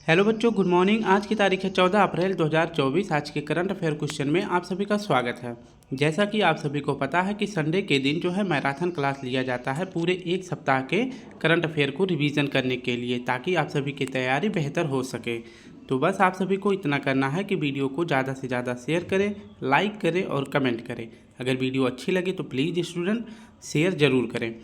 Hello बच्चों, good morning. आज की तारीख है 14 अप्रैल 2024। आज के करंट अफेयर क्वेश्चन में आप सभी का स्वागत है। जैसा कि आप सभी को पता है कि संडे के दिन जो है मैराथन क्लास लिया जाता है पूरे एक सप्ताह के करंट अफेयर को रिवीजन करने के लिए, ताकि आप सभी की तैयारी बेहतर हो सके। तो बस आप सभी को इतना करना है कि वीडियो को ज़्यादा से ज़्यादा शेयर करें, लाइक करें और कमेंट करें। अगर वीडियो अच्छी लगे तो प्लीज़ स्टूडेंट शेयर ज़रूर करें।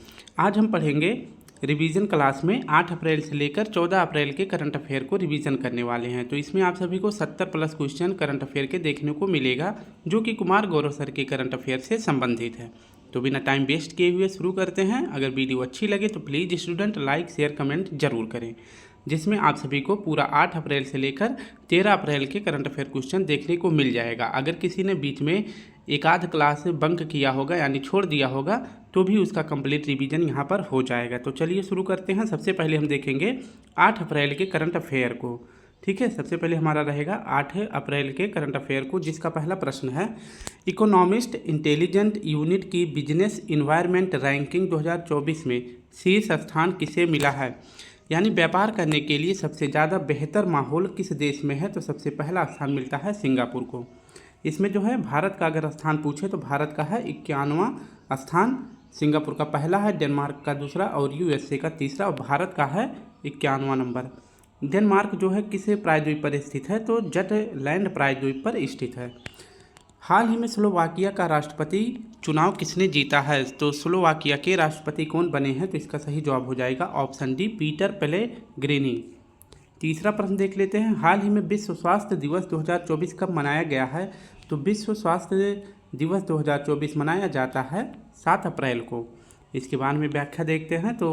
आज हम पढ़ेंगे रिवीजन क्लास में 8 अप्रैल से लेकर 14 अप्रैल के करंट अफेयर को रिवीजन करने वाले हैं। तो इसमें आप सभी को 70 प्लस क्वेश्चन करंट अफेयर के देखने को मिलेगा, जो कि कुमार गौरव सर के करंट अफेयर से संबंधित है। तो बिना टाइम वेस्ट किए हुए शुरू करते हैं। अगर वीडियो अच्छी लगे तो please student like share comment जरूर करें, जिसमें आप सभी को पूरा 8 अप्रैल से लेकर 13 अप्रैल के करंट अफेयर क्वेश्चन देखने को मिल जाएगा। अगर किसी ने बीच में एक आध क्लास बंक किया होगा यानी छोड़ दिया होगा तो भी उसका कंप्लीट रिवीजन यहाँ पर हो जाएगा। तो चलिए शुरू करते हैं। सबसे पहले हम देखेंगे 8 अप्रैल के करंट अफेयर को। ठीक है, सबसे पहले हमारा रहेगा 8 अप्रैल के करंट अफेयर को, जिसका पहला प्रश्न है, इकोनॉमिस्ट इंटेलिजेंट यूनिट की बिजनेस इन्वायरमेंट रैंकिंग 2024 में शीर्ष स्थान किसे मिला है? यानी व्यापार करने के लिए सबसे ज़्यादा बेहतर माहौल किस देश में है? तो सबसे पहला स्थान मिलता है सिंगापुर को। इसमें जो है भारत का अगर स्थान पूछे तो भारत का है 51वां स्थान, सिंगापुर का पहला है, डेनमार्क का दूसरा और यूएसए का तीसरा, और भारत का है 51वां नंबर। डेनमार्क जो है किस प्रायद्वीप पर स्थित है? तो जटलैंड प्रायद्वीप पर स्थित है। हाल ही में स्लोवाकिया का राष्ट्रपति चुनाव किसने जीता है? तो स्लोवाकिया के राष्ट्रपति कौन बने हैं? तो इसका सही जवाब हो जाएगा ऑप्शन डी, पीटर पेलेग्रिनी। तीसरा प्रश्न देख लेते हैं। हाल ही में विश्व स्वास्थ्य दिवस 2024 कब मनाया गया है? तो विश्व स्वास्थ्य दिवस 2024 मनाया जाता है 7 अप्रैल को। इसके बारे में व्याख्या देखते हैं। तो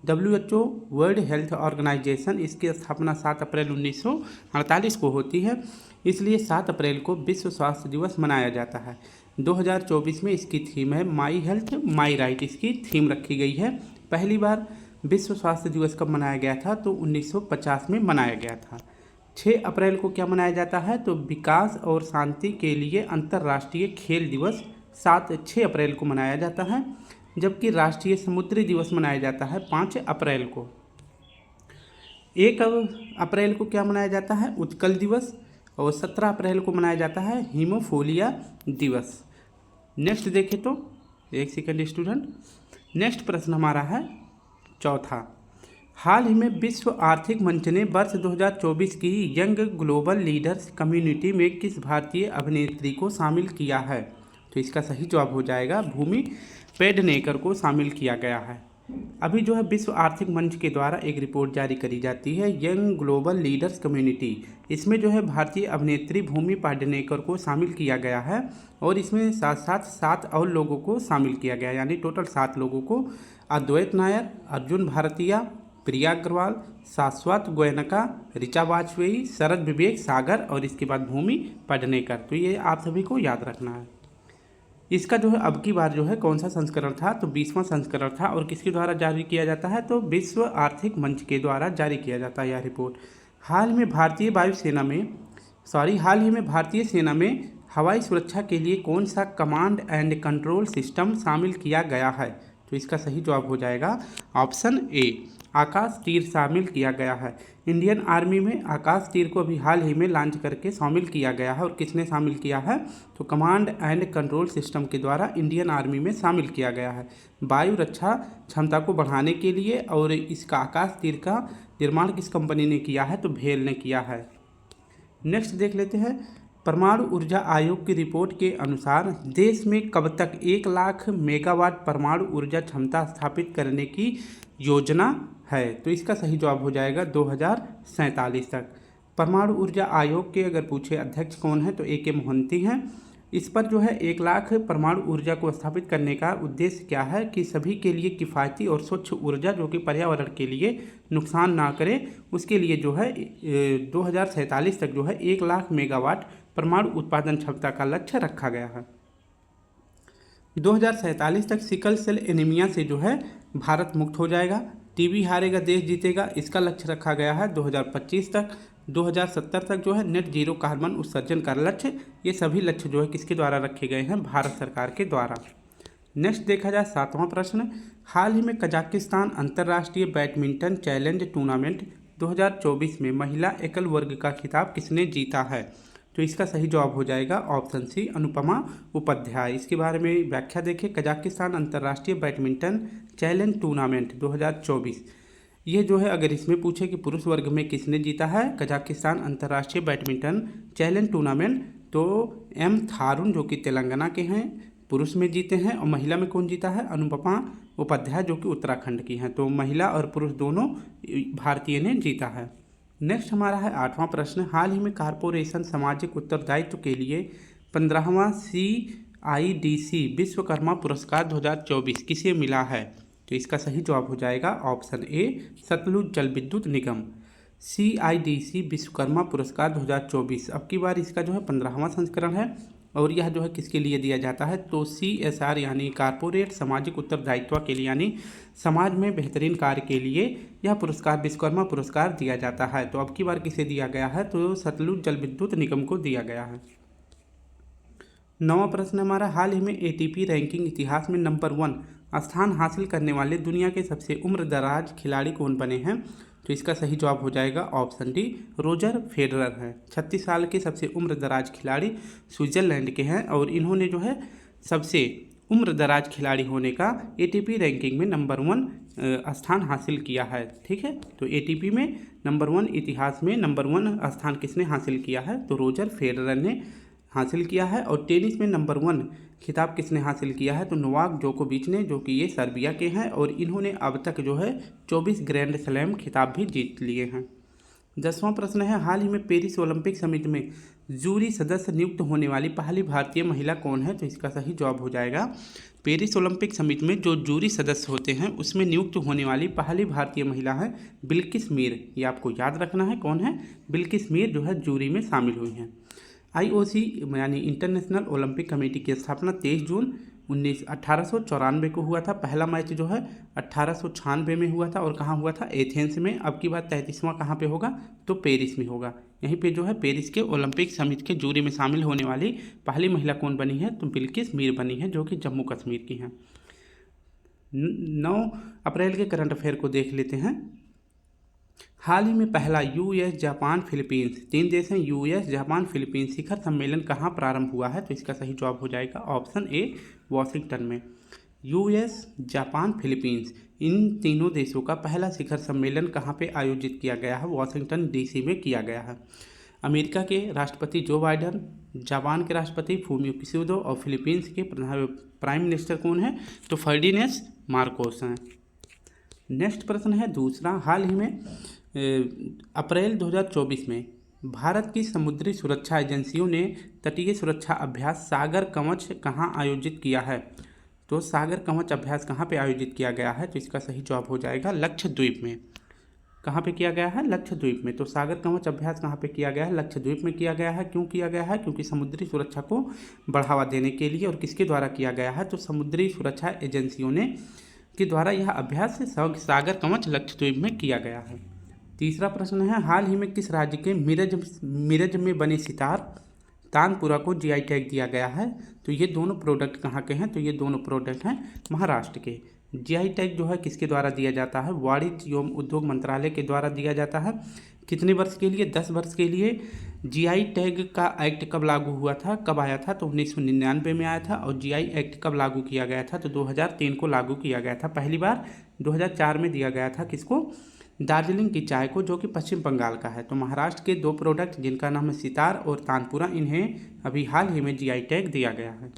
WHO वर्ल्ड हेल्थ ऑर्गेनाइजेशन, इसकी स्थापना 7 अप्रैल 1948 को होती है, इसलिए 7 अप्रैल को विश्व स्वास्थ्य दिवस मनाया जाता है। 2024 में इसकी थीम है माई हेल्थ माई राइट, इसकी थीम रखी गई है। पहली बार विश्व स्वास्थ्य दिवस कब मनाया गया था? तो 1950 में मनाया गया था। 6 अप्रैल को क्या मनाया जाता है? तो विकास और शांति के लिए अंतर्राष्ट्रीय खेल दिवस 6 अप्रैल को मनाया जाता है, जबकि राष्ट्रीय समुद्री दिवस मनाया जाता है 5 अप्रैल को। 1 अप्रैल को क्या मनाया जाता है? उत्कल दिवस, और 17 अप्रैल को मनाया जाता है हीमोफोलिया दिवस। नेक्स्ट देखें तो एक सेकंड स्टूडेंट, नेक्स्ट प्रश्न हमारा है चौथा। हाल ही में विश्व आर्थिक मंच ने वर्ष 2024 की यंग ग्लोबल लीडर्स कम्युनिटी में किस भारतीय अभिनेत्री को शामिल किया है? तो इसका सही जवाब हो जाएगा भूमि पेडनेकर को शामिल किया गया है। अभी जो है विश्व आर्थिक मंच के द्वारा एक रिपोर्ट जारी करी जाती है, यंग ग्लोबल लीडर्स कम्युनिटी। इसमें जो है भारतीय अभिनेत्री भूमि पेडनेकर को शामिल किया गया है, और इसमें साथ साथ 7 और लोगों को शामिल किया गया, यानी टोटल 7 लोगों को। अद्वैत नायर, अर्जुन भारतीया, प्रिया अग्रवाल, शाश्वत गोयनका, ऋचा वाजपेयी, शरद विवेक सागर और इसके बाद भूमि पेडनेकर। तो ये आप सभी को याद रखना है। इसका जो है अब की बार जो है कौन सा संस्करण था? तो 20वां संस्करण था, और किसके द्वारा जारी किया जाता है? तो विश्व आर्थिक मंच के द्वारा जारी किया जाता है यह रिपोर्ट। हाल ही में भारतीय सेना में हवाई सुरक्षा के लिए कौन सा कमांड एंड कंट्रोल सिस्टम शामिल किया गया है? तो इसका सही जवाब हो जाएगा ऑप्शन ए, आकाश तीर शामिल किया गया है। इंडियन आर्मी में आकाश तीर को अभी हाल ही में लॉन्च करके शामिल किया गया है, और किसने शामिल किया है? तो कमांड एंड कंट्रोल सिस्टम के द्वारा इंडियन आर्मी में शामिल किया गया है, वायु रक्षा क्षमता को बढ़ाने के लिए। और इसका आकाश तीर का निर्माण किस कंपनी ने किया है? तो भेल ने किया है। नेक्स्ट देख लेते हैं। परमाणु ऊर्जा आयोग की रिपोर्ट के अनुसार देश में कब तक 1 लाख मेगावाट परमाणु ऊर्जा क्षमता स्थापित करने की योजना है? तो इसका सही जवाब हो जाएगा 2047 तक। परमाणु ऊर्जा आयोग के अगर पूछे अध्यक्ष कौन है? तो AK मोहंती हैं। इस पर जो है 1 लाख परमाणु ऊर्जा को स्थापित करने का उद्देश्य क्या है? कि सभी के लिए किफ़ायती और स्वच्छ ऊर्जा जो कि पर्यावरण के लिए नुकसान ना करे, उसके लिए जो है 2047 तक जो है 1 लाख मेगावाट परमाणु उत्पादन क्षमता का लक्ष्य रखा गया है। 2047 तक सिकल सेल एनीमिया से जो है भारत मुक्त हो जाएगा। टीबी हारेगा देश जीतेगा, इसका लक्ष्य रखा गया है 2025 तक। 2070 तक जो है नेट जीरो कार्बन उत्सर्जन का लक्ष्य, ये सभी लक्ष्य जो है किसके द्वारा रखे गए हैं? भारत सरकार के द्वारा। नेक्स्ट देखा जाए 7वां प्रश्न। हाल ही में कजाकिस्तान अंतर्राष्ट्रीय बैडमिंटन चैलेंज टूर्नामेंट 2024 में महिला एकल वर्ग का खिताब किसने जीता है? तो इसका सही जवाब हो जाएगा ऑप्शन सी, अनुपमा उपाध्याय। इसके बारे में व्याख्या देखें। कजाकिस्तान अंतर्राष्ट्रीय बैडमिंटन चैलेंज टूर्नामेंट 2024, ये जो है अगर इसमें पूछे कि पुरुष वर्ग में किसने जीता है कजाकिस्तान अंतर्राष्ट्रीय बैडमिंटन चैलेंज टूर्नामेंट, तो एम थारून जो कि तेलंगाना के हैं पुरुष में जीते हैं, और महिला में कौन जीता है? अनुपमा उपाध्याय जो कि उत्तराखंड की हैं। तो महिला और पुरुष दोनों भारतीय ने जीता है। नेक्स्ट हमारा है 8वां प्रश्न। हाल ही में कारपोरेशन सामाजिक उत्तरदायित्व के लिए 15वां CIDC विश्वकर्मा पुरस्कार 2024 किसे मिला है? तो इसका सही जवाब हो जाएगा ऑप्शन ए, सतलुज जल विद्युत निगम। CIDC विश्वकर्मा पुरस्कार 2024 अब की बार इसका जो है 15वां संस्करण है, और यह जो है किसके लिए दिया जाता है? तो CSR यानी कारपोरेट सामाजिक उत्तरदायित्व के लिए, यानी समाज में बेहतरीन कार्य के लिए यह पुरस्कार विश्वकर्मा पुरस्कार दिया जाता है। तो अब की बार किसे दिया गया है? तो सतलुज जल विद्युत निगम को दिया गया है। 9वां प्रश्न हमारा, हाल ही में ATP रैंकिंग इतिहास में नंबर 1 स्थान हासिल करने वाले दुनिया के सबसे उम्रदराज खिलाड़ी कौन बने हैं? तो इसका सही जवाब हो जाएगा ऑप्शन डी, रोजर फेडरर है। 36 साल के सबसे उम्रदराज खिलाड़ी स्विट्जरलैंड के हैं, और इन्होंने जो है सबसे उम्रदराज खिलाड़ी होने का ATP रैंकिंग में नंबर 1 स्थान हासिल किया है। ठीक है, तो ATP में नंबर 1 इतिहास में नंबर 1 स्थान किसने हासिल किया है? तो रोजर फेडरर ने हासिल किया है। और टेनिस में नंबर 1 खिताब किसने हासिल किया है? तो नोवाक जोकोविच ने, जो कि ये सर्बिया के हैं, और इन्होंने अब तक जो है 24 ग्रैंड स्लैम खिताब भी जीत लिए हैं। 10वां प्रश्न है, हाल ही में पेरिस ओलंपिक समिति में जूरी सदस्य नियुक्त होने वाली पहली भारतीय महिला कौन है? तो इसका सही जवाब हो जाएगा, पेरिस ओलंपिक समिति में जो जूरी सदस्य होते हैं उसमें नियुक्त होने वाली पहली भारतीय महिला है बिल्किस मीर। ये आपको याद रखना है, कौन है? बिल्किस मीर जो है जूरी में शामिल हुई हैं। IOC यानी इंटरनेशनल ओलंपिक कमेटी की स्थापना 23 जून 1894 को हुआ था। पहला मैच जो है 1896 में हुआ था, और कहाँ हुआ था? एथेंस में। अब की बात 33वां कहाँ पे होगा? तो पेरिस में होगा। यहीं पे जो है पेरिस के ओलंपिक समिति के जूरी में शामिल होने वाली पहली महिला कौन बनी है? तो बिल्किस मीर बनी है, जो कि जम्मू कश्मीर की हैं। 9 अप्रैल के करंट अफेयर को देख लेते हैं। हाल ही में पहला US जापान फिलीपींस, 3 देश हैं US जापान फिलीपींस, शिखर सम्मेलन कहाँ प्रारंभ हुआ है? तो इसका सही जवाब हो जाएगा ऑप्शन ए, वॉशिंगटन में। US जापान फिलीपींस, इन तीनों देशों का पहला शिखर सम्मेलन कहाँ पे आयोजित किया गया है? वॉशिंगटन DC में किया गया है। अमेरिका के राष्ट्रपति जो बाइडन, जापान के राष्ट्रपति फूमियो किशिदा, और फिलीपींस के प्राइम मिनिस्टर कौन है? तो फर्डिनेंड मार्कोस हैं। नेक्स्ट प्रश्न है दूसरा, हाल ही में अप्रैल 2024 में भारत की समुद्री सुरक्षा एजेंसियों ने तटीय सुरक्षा अभ्यास सागर कवच कहाँ आयोजित किया है? तो सागर कवच अभ्यास कहाँ पे आयोजित किया गया है? तो इसका सही जवाब हो जाएगा लक्षद्वीप में। कहाँ पे किया गया है? लक्षद्वीप में। तो सागर कवच अभ्यास कहाँ पे किया गया है? लक्षद्वीप में किया गया है। क्यों किया गया है? क्योंकि समुद्री सुरक्षा को बढ़ावा देने के लिए। और किसके द्वारा किया गया है? तो समुद्री सुरक्षा एजेंसियों ने के द्वारा यह अभ्यास सागर कवच लक्षद्वीप में किया गया है। तीसरा प्रश्न है, हाल ही में किस राज्य के मिरज में बने सितार तानपुरा को GI टैग दिया गया है? तो ये दोनों प्रोडक्ट कहाँ के हैं? तो ये दोनों प्रोडक्ट हैं महाराष्ट्र के। GI टैग जो है किसके द्वारा दिया जाता है? वाणिज्य एवं उद्योग मंत्रालय के द्वारा दिया जाता है। कितने वर्ष के लिए? 10 वर्ष के लिए। GI टैग का एक्ट कब लागू हुआ था, कब आया था? तो 1999 में आया था। और GI एक्ट कब लागू किया गया था? तो 2003 को लागू किया गया था। पहली बार 2004 में दिया गया था। किसको? दार्जिलिंग की चाय को, जो कि पश्चिम बंगाल का है। तो महाराष्ट्र के 2 प्रोडक्ट जिनका नाम है सितार और तानपुरा, इन्हें अभी हाल ही में GI टैग दिया गया है।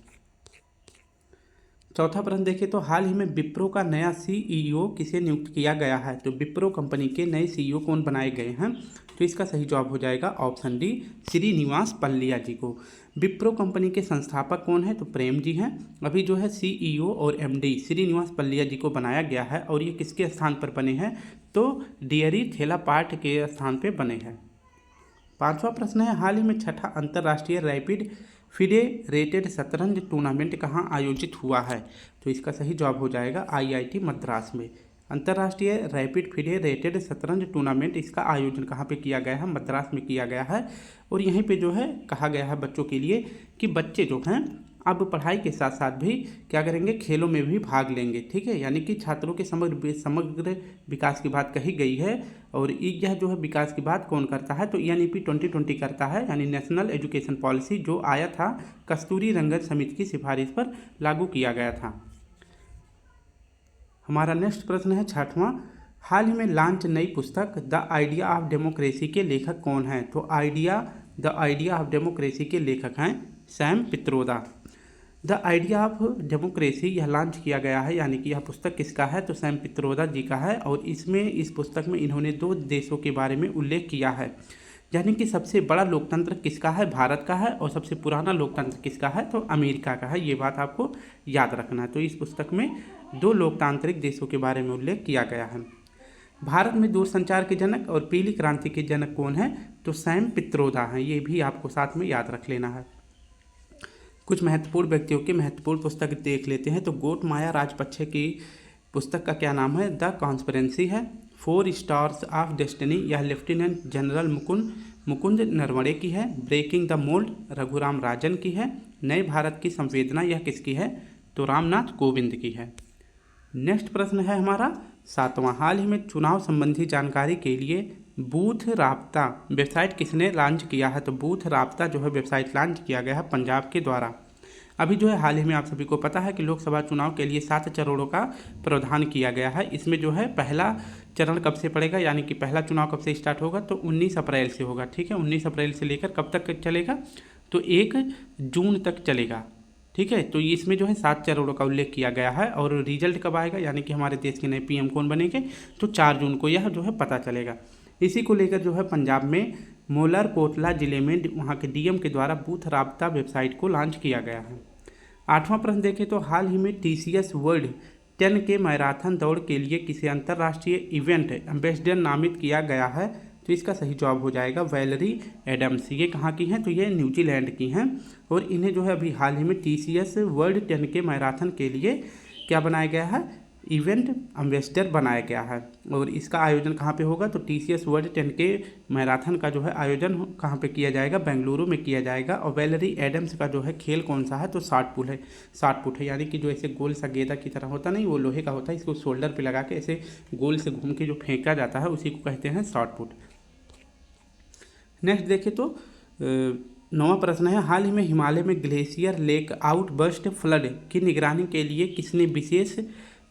चौथा प्रश्न देखें तो हाल ही में विप्रो का नया CEO किसे नियुक्त किया गया है? तो विप्रो कंपनी के नए CEO कौन बनाए गए हैं? तो इसका सही जवाब हो जाएगा ऑप्शन डी, श्रीनिवास पल्लिया जी को। विप्रो कंपनी के संस्थापक कौन है? तो प्रेम जी हैं। अभी जो है CEO और MD श्रीनिवास पल्लिया जी को बनाया गया है। और ये किसके स्थान पर बने हैं? तो डेयरी थेला पार्ट के स्थान पर बने हैं। 5वां प्रश्न है, हाल ही में 6ठा अंतर्राष्ट्रीय रैपिड फेडरेटेड शतरंज टूर्नामेंट कहाँ आयोजित हुआ है? तो इसका सही जवाब हो जाएगा IIT मद्रास में। अंतर्राष्ट्रीय रैपिड फेडरेटेड शतरंज टूर्नामेंट, इसका आयोजन कहाँ पे किया गया है? मद्रास में किया गया है। और यहीं पे जो है कहा गया है बच्चों के लिए कि बच्चे जो हैं अब पढ़ाई के साथ साथ भी क्या करेंगे, खेलों में भी भाग लेंगे। ठीक है, यानी कि छात्रों के समग्र विकास की बात कही गई है। और यह जो है विकास की बात कौन करता है, तो NEP 2020 करता है, यानी नेशनल एजुकेशन पॉलिसी, जो आया था कस्तूरी रंगन समिति की सिफारिश पर लागू किया गया था। हमारा नेक्स्ट प्रश्न है 6वां, हाल ही में लॉन्च नई पुस्तक द आइडिया ऑफ डेमोक्रेसी के लेखक कौन हैं? तो द आइडिया ऑफ डेमोक्रेसी के लेखक हैं Sam Pitroda. The idea of democracy यह लॉन्च किया गया है, यानी कि यह पुस्तक किसका है, तो सैम पित्रोदा जी का है। और इस पुस्तक में इन्होंने 2 देशों के बारे में उल्लेख किया है, यानी कि सबसे बड़ा लोकतंत्र किसका है, भारत का है, और सबसे पुराना लोकतंत्र किसका है, तो अमेरिका का है। ये बात आपको याद रखना है। तो इस पुस्तक में 2 लोकतांत्रिक देशों के बारे में उल्लेख किया गया है। भारत में दूरसंचार के जनक और पीली क्रांति के जनक कौन है, तो सैम पित्रोदा हैं। ये भी आपको साथ में याद रख लेना है। कुछ महत्वपूर्ण व्यक्तियों की महत्वपूर्ण पुस्तक देख लेते हैं। तो गोटमाया राजपक्षे की पुस्तक का क्या नाम है, द कॉन्स्पिरेंसी है। 4 स्टार्स ऑफ डेस्टिनी, यह लेफ्टिनेंट जनरल मुकुंद नरवणे की है। Breaking the mould Raghuram Rajan की है। नए भारत की संवेदना, यह किसकी है, तो रामनाथ कोविंद की है। नेक्स्ट प्रश्न है हमारा 7वां, हाल ही में चुनाव संबंधी जानकारी के लिए बूथ राब्ता वेबसाइट किसने लॉन्च किया है, तो बूथ राब्ता जो है वेबसाइट लॉन्च किया गया है पंजाब के द्वारा। अभी जो है हाल ही में आप सभी को पता है कि लोकसभा चुनाव के लिए 7 चरणों का प्रावधान किया गया है। इसमें जो है पहला चरण कब से पड़ेगा, यानी कि पहला चुनाव कब से स्टार्ट होगा, तो 19 अप्रैल से होगा। ठीक है, 19 अप्रैल से लेकर कब तक चलेगा, तो 1 जून तक चलेगा। ठीक है, तो इसमें जो है 7 चरणों का उल्लेख किया गया है। और रिजल्ट कब आएगा, यानी कि हमारे देश के नए PM कौन बनेंगे, तो 4 जून को यह जो है पता चलेगा। इसी को लेकर जो है पंजाब में मोलर कोटला जिले में वहाँ के DM के द्वारा बूथ राब्ता वेबसाइट को लॉन्च किया गया है। 8वां प्रश्न देखें तो हाल ही में TCS वर्ल्ड 10 के मैराथन दौड़ के लिए किसी अंतर्राष्ट्रीय इवेंट एम्बेसडर नामित किया गया है, तो इसका सही जवाब हो जाएगा वैलरी एडम्स। ये कहाँ की हैं, तो ये न्यूजीलैंड की हैं। और इन्हें जो है अभी हाल ही में TCS वर्ल्ड 10 के मैराथन के लिए क्या बनाया गया है, इवेंट एम्बेसडर बनाया गया है। और इसका आयोजन कहाँ पे होगा, तो TCS वर्ल्ड 10 के मैराथन का जो है आयोजन कहाँ पे किया जाएगा, बेंगलुरु में किया जाएगा। और वैलरी एडम्स का जो है खेल कौन सा है, तो 60 फुट है, यानी कि जो ऐसे गोल सा गेंदा की तरह होता नहीं, वो लोहे का होता है, इसको शोल्डर पे लगा के ऐसे गोल से घूम के जो फेंका जाता है उसी को कहते हैं 60 फुट। नेक्स्ट देखें तो 9वां प्रश्न है, हाल ही में हिमालय में ग्लेशियर लेक आउटबर्स्ट फ्लड की निगरानी के लिए किसने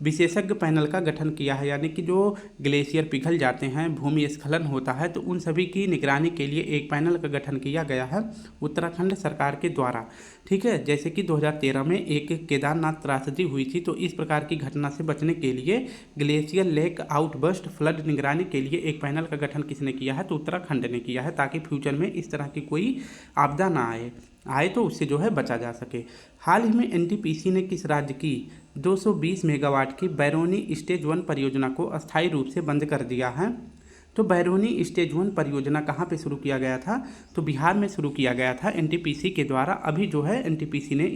विशेषज्ञ पैनल का गठन किया है, यानी कि जो ग्लेशियर पिघल जाते हैं, भूमि स्खलन होता है, तो उन सभी की निगरानी के लिए एक पैनल का गठन किया गया है उत्तराखंड सरकार के द्वारा। ठीक है, जैसे कि 2013 में एक केदारनाथ त्रासदी हुई थी, तो इस प्रकार की घटना से बचने के लिए ग्लेशियर लेक आउटबर्स्ट फ्लड निगरानी के लिए एक पैनल का गठन किसने किया है, तो उत्तराखंड ने किया है, ताकि फ्यूचर में इस तरह की कोई आपदा ना आए तो उससे जो है बचा जा सके। हाल ही में NTPC ने किस राज्य की 220 मेगावाट की बैरोनी स्टेज 1 परियोजना को अस्थायी रूप से बंद कर दिया है, तो बैरोनी स्टेज 1 परियोजना कहाँ पे शुरू किया गया था, तो बिहार में शुरू किया गया था NTPC के द्वारा। अभी जो है NTPC ने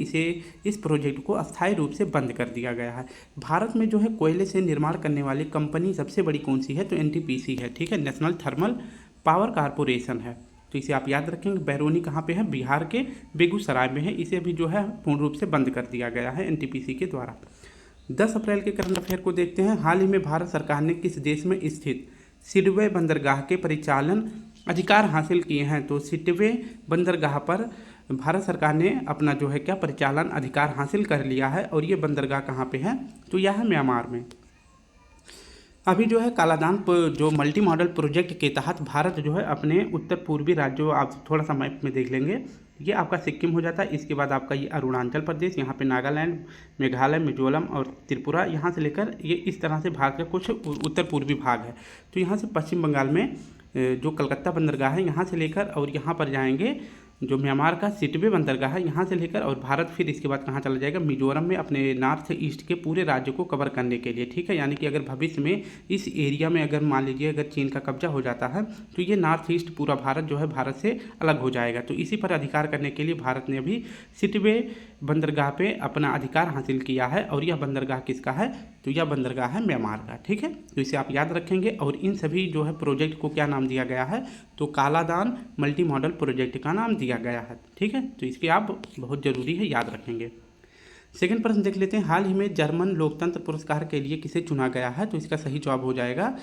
इस प्रोजेक्ट को अस्थायी रूप से बंद कर दिया गया है। भारत में जो है कोयले से निर्माण करने वाली कंपनी सबसे बड़ी कौन सी है, तो NTPC है। ठीक है, नेशनल थर्मल पावर कॉरपोरेशन है, तो इसे आप याद रखेंगे। बैरोनी कहाँ पे है, बिहार के बेगूसराय में है। इसे भी जो है पूर्ण रूप से बंद कर दिया गया है NTPC के द्वारा। 10 अप्रैल के करंट अफेयर को देखते हैं। हाल ही में भारत सरकार ने किस देश में स्थित सिडवे बंदरगाह के परिचालन अधिकार हासिल किए हैं, तो सिडवे बंदरगाह पर भारत सरकार ने अपना जो है क्या परिचालन अधिकार हासिल कर लिया है। और ये बंदरगाह कहाँ पे है, तो यह है म्यांमार में। अभी जो है कालादान जो मल्टी मॉडल प्रोजेक्ट के तहत भारत जो है अपने उत्तर पूर्वी राज्यों, आप थोड़ा सा मैप में देख लेंगे, ये आपका सिक्किम हो जाता है, इसके बाद आपका ये अरुणाचल प्रदेश, यहाँ पे नागालैंड, मेघालय, मिजोरम और त्रिपुरा, यहाँ से लेकर ये इस तरह से भारत का कुछ उत्तर पूर्वी भाग है। तो यहाँ से पश्चिम बंगाल में जो कलकत्ता बंदरगाह है यहाँ से लेकर और यहाँ पर जाएंगे जो म्यांमार का सिटवे बंदरगाह है यहाँ से लेकर, और भारत फिर इसके बाद कहाँ चला जाएगा, मिजोरम में अपने नॉर्थ ईस्ट के पूरे राज्य को कवर करने के लिए। ठीक है, यानी कि अगर भविष्य में इस एरिया में अगर मान लीजिए अगर चीन का कब्जा हो जाता है तो ये नॉर्थ ईस्ट पूरा भारत जो है भारत से अलग हो जाएगा। तो इसी पर अधिकार करने के लिए भारत ने अभी सिटवे बंदरगाह पे अपना अधिकार हासिल किया है। और यह बंदरगाह किसका है? तो यह बंदरगाह है म्यांमार का। ठीक है, तो इसे आप याद रखेंगे। और इन सभी जो है प्रोजेक्ट को क्या नाम दिया गया है? तो कालादान मल्टी मॉडल प्रोजेक्ट का नाम दिया गया है। ठीक है, तो इसके आप बहुत ज़रूरी है याद रखेंगे। सेकंड प्रश्न देख लेते हैं, हाल ही में जर्मन लोकतंत्र पुरस्कार के लिए किसे चुना गया है? तो इसका सही जवाब हो जाएगा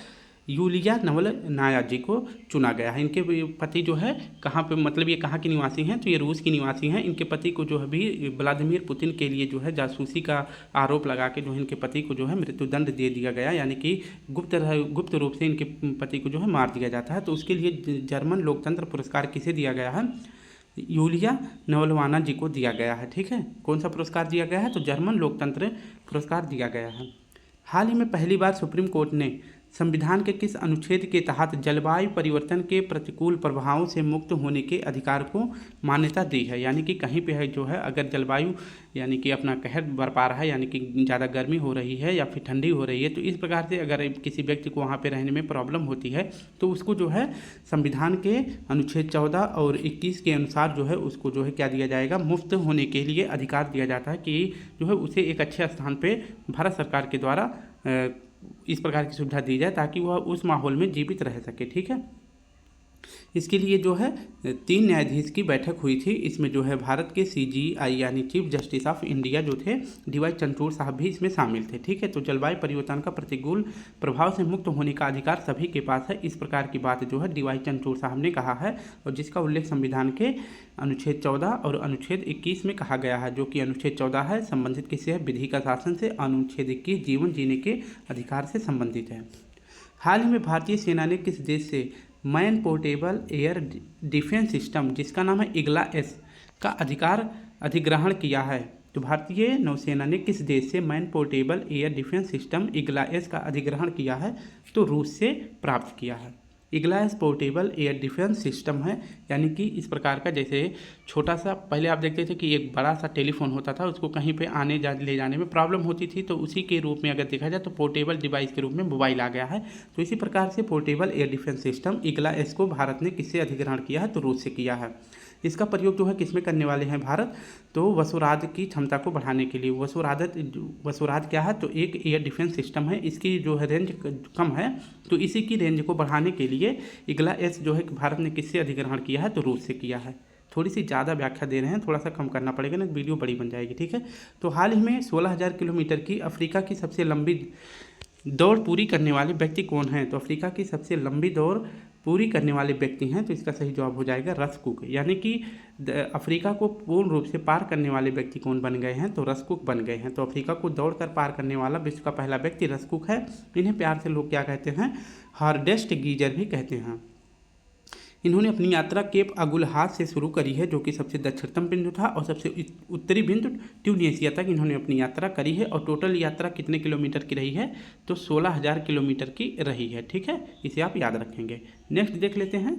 यूलिया नवलनाया जी को चुना गया है। इनके पति जो है कहाँ पे, मतलब ये कहाँ के निवासी हैं? तो ये रूस की निवासी हैं। इनके पति को जो है भी व्लादिमीर पुतिन के लिए जो है जासूसी का आरोप लगा के जो है इनके पति को जो है मृत्युदंड दे दिया गया, यानी कि गुप्त रूप से इनके पति को जो है मार दिया जाता है। तो उसके लिए जर्मन लोकतंत्र पुरस्कार किसे दिया गया है? यूलिया नवलवाना जी को दिया गया है। ठीक है, कौन सा पुरस्कार दिया गया है? तो जर्मन लोकतंत्र पुरस्कार दिया गया है। हाल ही में पहली बार सुप्रीम कोर्ट ने संविधान के किस अनुच्छेद के तहत जलवायु परिवर्तन के प्रतिकूल प्रभावों से मुक्त होने के अधिकार को मान्यता दी है? यानी कि कहीं पे है जो है अगर जलवायु यानी कि अपना कहर बरपा रहा है, यानी कि ज़्यादा गर्मी हो रही है या फिर ठंडी हो रही है, तो इस प्रकार से अगर किसी व्यक्ति को वहाँ पे रहने में प्रॉब्लम होती है तो उसको जो है संविधान के अनुच्छेद 14 और 21 के अनुसार जो है उसको जो है क्या दिया जाएगा? मुफ्त होने के लिए अधिकार दिया जाता है कि जो है उसे एक अच्छे स्थान पर भारत सरकार के द्वारा इस प्रकार की सुविधा दी जाए ताकि वह उस माहौल में जीवित रह सके। ठीक है, इसके लिए जो है 3 न्यायाधीश की बैठक हुई थी। इसमें जो है भारत के CJI यानी चीफ जस्टिस ऑफ इंडिया जो थे DY चंद्रचूड़ साहब भी इसमें शामिल थे। ठीक है, तो जलवायु परिवर्तन का प्रतिकूल प्रभाव से मुक्त होने का अधिकार सभी के पास है, इस प्रकार की बात जो है DY चंद्रचूड़ साहब ने कहा है, और जिसका उल्लेख संविधान के अनुच्छेद 14 और अनुच्छेद 21 में कहा गया है। जो कि अनुच्छेद 14 है संबंधित किससे है? विधि का शासन से। अनुच्छेद 21 जीवन जीने के अधिकार से संबंधित है। हाल ही में भारतीय सेना ने किस देश से man portable air defence system जिसका नाम है IGLA-S का अधिग्रहण किया है? तो भारतीय नौसेना ने किस देश से man portable air defence system IGLA-S का अधिग्रहण किया है? तो रूस से प्राप्त किया है। IGLA-S portable air defence system है, यानी कि इस प्रकार का, जैसे छोटा सा पहले आप देखते थे कि एक बड़ा सा टेलीफोन होता था, उसको कहीं पे ले जाने में प्रॉब्लम होती थी, तो उसी के रूप में अगर देखा जाए तो पोर्टेबल डिवाइस के रूप में मोबाइल आ गया है। तो इसी प्रकार से portable air defence system IGLA-S को भारत ने किससे अधिग्रहण किया है? तो रूस से किया है। इसका प्रयोग जो है किसमें करने वाले हैं भारत? तो वसुराध की क्षमता को बढ़ाने के लिए। वसुराध क्या है? तो एक एयर डिफेंस सिस्टम है, इसकी जो है रेंज कम है, तो इसी की रेंज को बढ़ाने के लिए IGLA-S जो है भारत ने किससे अधिग्रहण किया है? तो रूस से किया है। थोड़ी सी ज़्यादा व्याख्या दे रहे हैं, थोड़ा सा कम करना पड़ेगा ना, वीडियो बड़ी बन जाएगी। ठीक है, तो हाल ही में 16,000 किलोमीटर की अफ्रीका की सबसे लंबी दौड़ पूरी करने वाले व्यक्ति कौन हैं? तो अफ्रीका की सबसे लंबी दौड़ पूरी करने वाले व्यक्ति हैं, तो इसका सही जवाब हो जाएगा रस कुक। यानी कि अफ्रीका को पूर्ण रूप से पार करने वाले व्यक्ति कौन बन गए हैं? तो रस कुक बन गए हैं। तो अफ्रीका को दौड़कर पार करने वाला विश्व का पहला व्यक्ति रस कुक है। इन्हें प्यार से लोग क्या कहते हैं? हार्डेस्ट गीजर भी कहते हैं। इन्होंने अपनी यात्रा केप अगुलहाद से शुरू करी है, जो कि सबसे दक्षिणतम बिंदु था, और सबसे उत्तरी बिंदु ट्यूनीशिया तक इन्होंने अपनी यात्रा करी है। और टोटल यात्रा कितने किलोमीटर की रही है? तो 16,000 किलोमीटर की रही है। ठीक है, इसे आप याद रखेंगे। नेक्स्ट देख लेते हैं,